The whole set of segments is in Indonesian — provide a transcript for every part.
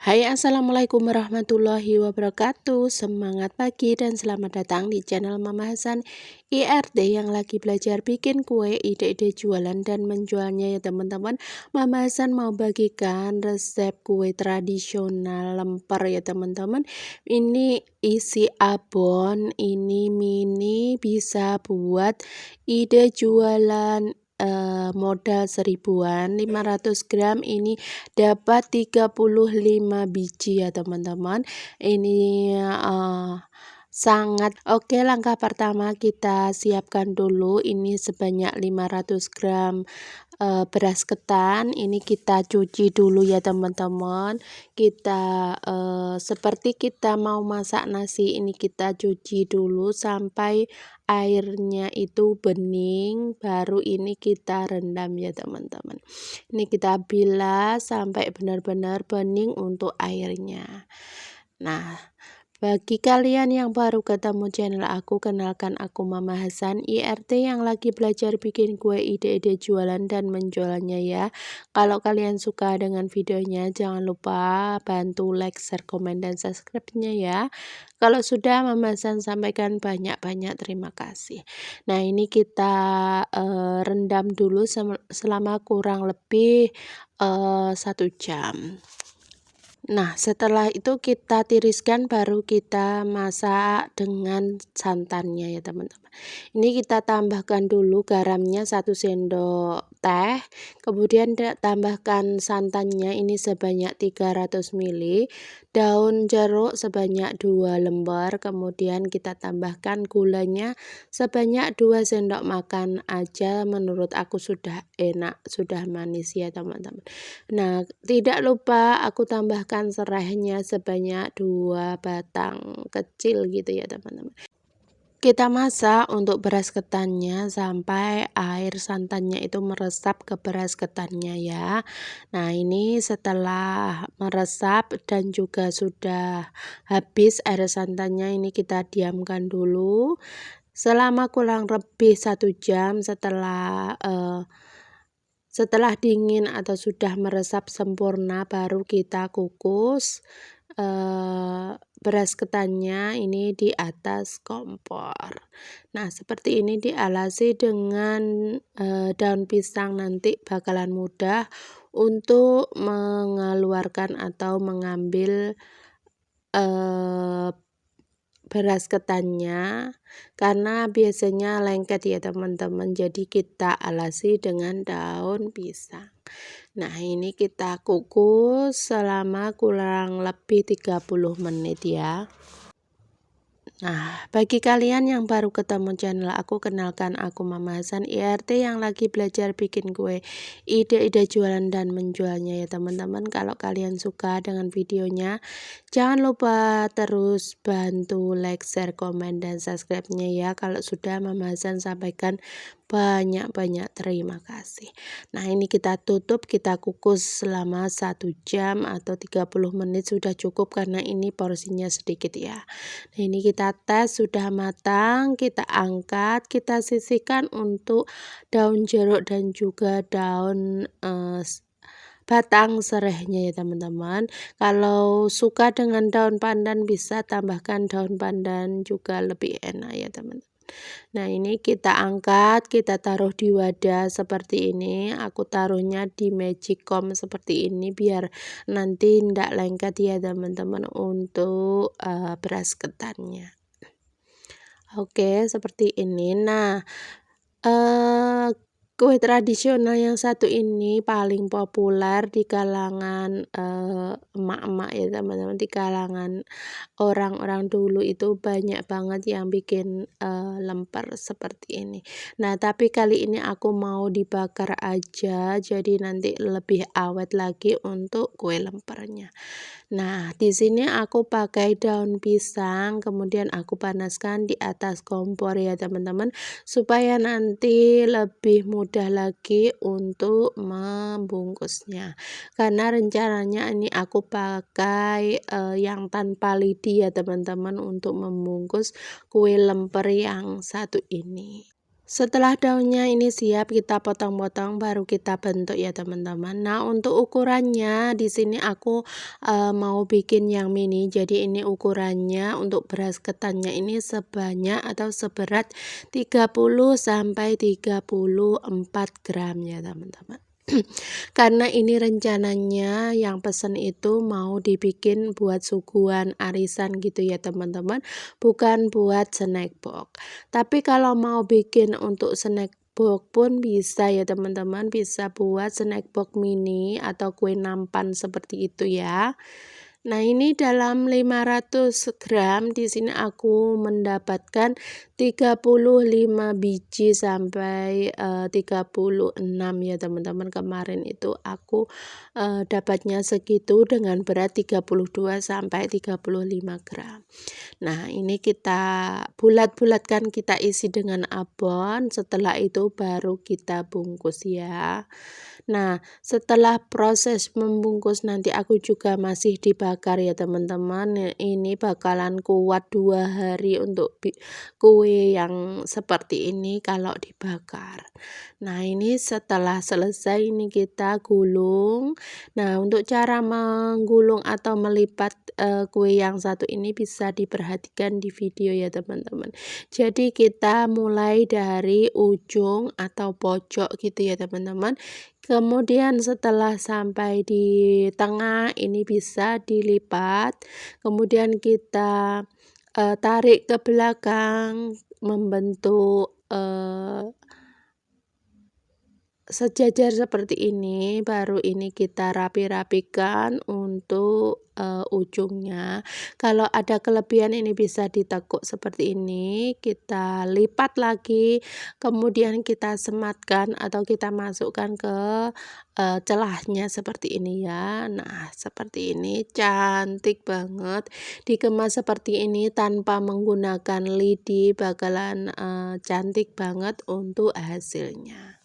Hai, assalamualaikum warahmatullahi wabarakatuh. Semangat pagi dan selamat datang di channel Mama Hasan IRT yang lagi belajar bikin kue, ide-ide jualan dan menjualnya ya teman-teman. Mama Hasan mau bagikan resep kue tradisional lemper ya teman-teman. Ini isi abon, ini mini, bisa buat ide jualan modal 1000-an. 500 gram ini dapat 35 biji ya teman-teman. Ini sangat oke. Langkah pertama kita siapkan dulu ini sebanyak 500 gram beras ketan. Ini kita cuci dulu ya teman-teman. Kita seperti kita mau masak nasi, ini kita cuci dulu sampai airnya itu bening, baru ini kita rendam ya teman-teman. Ini kita bilas sampai benar-benar bening untuk airnya. Nah, bagi kalian yang baru ketemu channel aku, kenalkan aku Mama Hasan IRT yang lagi belajar bikin kue, ide-ide jualan dan menjualnya ya. Kalau kalian suka dengan videonya, jangan lupa bantu like, share, komen, dan subscribe-nya ya. Kalau sudah, Mama Hasan sampaikan banyak-banyak terima kasih. Nah, ini kita rendam dulu selama kurang lebih 1 jam. Nah, setelah itu kita tiriskan, baru kita masak dengan santannya ya teman-teman. Ini kita tambahkan dulu garamnya 1 sendok teh, kemudian tambahkan santannya ini sebanyak 300 ml, daun jeruk sebanyak 2 lembar, kemudian kita tambahkan gulanya sebanyak 2 sendok makan aja, menurut aku sudah enak, sudah manis ya teman-teman. Nah, tidak lupa aku tambahkan serainya sebanyak 2 batang kecil gitu ya teman-teman. Kita masak untuk beras ketannya sampai air santannya itu meresap ke beras ketannya ya. Nah, ini setelah meresap dan juga sudah habis air santannya, ini kita diamkan dulu selama kurang lebih 1 jam. Setelah dingin atau sudah meresap sempurna, baru kita kukus beras ketannya ini di atas kompor. Nah, seperti ini dialasi dengan daun pisang, nanti bakalan mudah untuk mengeluarkan atau mengambil beras ketannya, karena biasanya lengket ya teman-teman, jadi kita alasi dengan daun pisang. Nah, ini kita kukus selama kurang lebih 30 menit ya. Nah, bagi kalian yang baru ketemu channel aku, kenalkan aku Mama Hasan IRT yang lagi belajar bikin kue, ide-ide jualan dan menjualnya ya teman-teman. Kalau kalian suka dengan videonya, jangan lupa terus bantu like, share, komen, dan subscribe-nya ya. Kalau sudah, Mama Hasan sampaikan banyak-banyak terima kasih. Nah, ini kita tutup, kita kukus selama 1 jam atau 30 menit sudah cukup karena ini porsinya sedikit ya. Nah, ini kita tes sudah matang, kita angkat, kita sisihkan untuk daun jeruk dan juga daun batang serainya ya teman-teman. Kalau suka dengan daun pandan, bisa tambahkan daun pandan juga lebih enak ya teman-teman. Nah, ini kita angkat, kita taruh di wadah seperti ini. Aku taruhnya di magicom seperti ini biar nanti tidak lengket ya teman-teman untuk beras ketannya. Oke, seperti ini. Nah, kue tradisional yang satu ini paling populer di kalangan emak-emak ya teman-teman, di kalangan orang-orang dulu itu banyak banget yang bikin lemper seperti ini. Nah, tapi kali ini aku mau dibakar aja, jadi nanti lebih awet lagi untuk kue lempernya. Nah, di sini aku pakai daun pisang, kemudian aku panaskan di atas kompor ya teman-teman, supaya nanti lebih mudah lagi untuk membungkusnya. Karena rencananya ini aku pakai yang tanpa lidi ya teman-teman untuk membungkus kue lemper yang satu ini. Setelah daunnya ini siap, kita potong-potong baru kita bentuk ya teman-teman. Nah, untuk ukurannya di sini aku mau bikin yang mini. Jadi ini ukurannya untuk beras ketannya ini sebanyak atau seberat 30 sampai 34 gram ya teman-teman. Karena ini rencananya yang pesen itu mau dibikin buat suguhan arisan gitu ya teman-teman, bukan buat snack box. Tapi kalau mau bikin untuk snack box pun bisa ya teman-teman, bisa buat snack box mini atau kue nampan seperti itu ya. Nah, ini dalam 500 gram di sini aku mendapatkan 35 biji sampai 36 ya teman-teman. Kemarin itu aku dapatnya segitu dengan berat 32 sampai 35 gram. Nah, ini kita bulat-bulatkan, kita isi dengan abon, setelah itu baru kita bungkus ya. Nah, setelah proses membungkus nanti aku juga masih dibakar ya teman-teman. Ini bakalan kuat 2 hari untuk kue yang seperti ini kalau dibakar. Nah, ini setelah selesai ini kita gulung. Nah, untuk cara menggulung atau melipat kue yang satu ini bisa diperhatikan di video ya teman-teman. Jadi kita mulai dari ujung atau pojok gitu ya teman-teman. Kemudian setelah sampai di tengah ini bisa dilipat, kemudian kita tarik ke belakang membentuk sejajar seperti ini, baru ini kita rapi-rapikan untuk ujungnya. Kalau ada kelebihan ini bisa ditekuk seperti ini, kita lipat lagi, kemudian kita sematkan atau kita masukkan ke celahnya seperti ini ya. Nah, seperti ini cantik banget. Dikemas seperti ini tanpa menggunakan lidi bakalan cantik banget untuk hasilnya.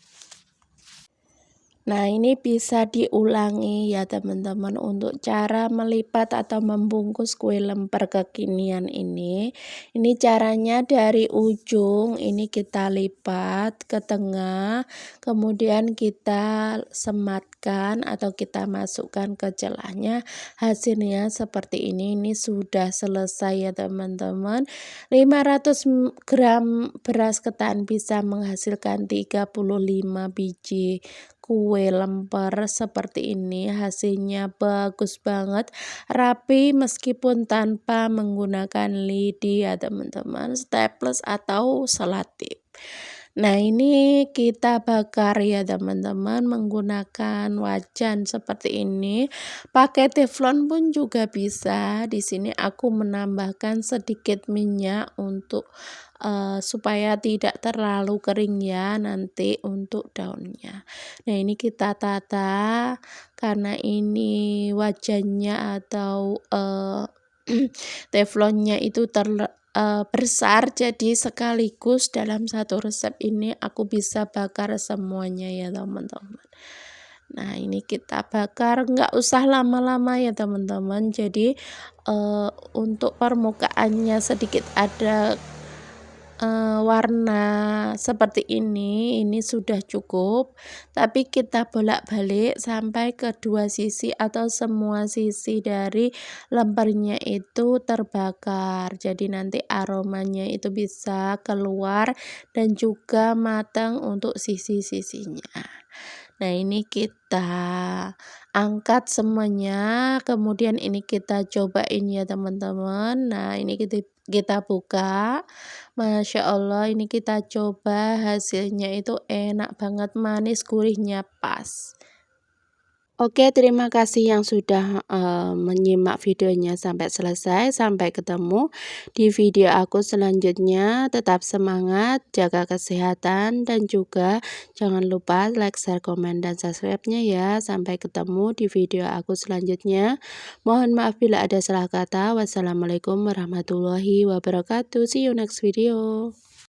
Nah, ini bisa diulangi ya teman-teman untuk cara melipat atau membungkus kue lemper kekinian ini. Ini caranya dari ujung ini kita lipat ke tengah, kemudian kita sematkan atau kita masukkan ke celahnya. Hasilnya seperti ini. Ini sudah selesai ya teman-teman. 500 gram beras ketan bisa menghasilkan 35 biji kue lemper seperti ini. Hasilnya bagus banget, rapi meskipun tanpa menggunakan lidi ya teman-teman, staples atau selotip. Nah, ini kita bakar ya teman-teman menggunakan wajan seperti ini. Pakai teflon pun juga bisa. Di sini aku menambahkan sedikit minyak untuk supaya tidak terlalu kering ya nanti untuk daunnya. Nah, ini kita tata karena ini wajannya atau teflonnya itu besar, jadi sekaligus dalam satu resep ini aku bisa bakar semuanya ya teman-teman. Nah, ini kita bakar nggak usah lama-lama ya teman-teman. Jadi untuk permukaannya sedikit ada warna seperti ini sudah cukup, tapi kita bolak-balik sampai kedua sisi atau semua sisi dari lempernya itu terbakar. Jadi nanti aromanya itu bisa keluar dan juga matang untuk sisi-sisinya. Nah, ini kita angkat semuanya, kemudian ini kita cobain ya teman-teman. Nah, ini kita buka. Masya Allah, ini kita coba hasilnya itu enak banget, manis, gurihnya pas. Oke, terima kasih yang sudah menyimak videonya sampai selesai. Sampai ketemu di video aku selanjutnya. Tetap semangat, jaga kesehatan, dan juga jangan lupa like, share, komen, dan subscribe-nya ya. Sampai ketemu di video aku selanjutnya. Mohon maaf bila ada salah kata. Wassalamualaikum warahmatullahi wabarakatuh. See you next video.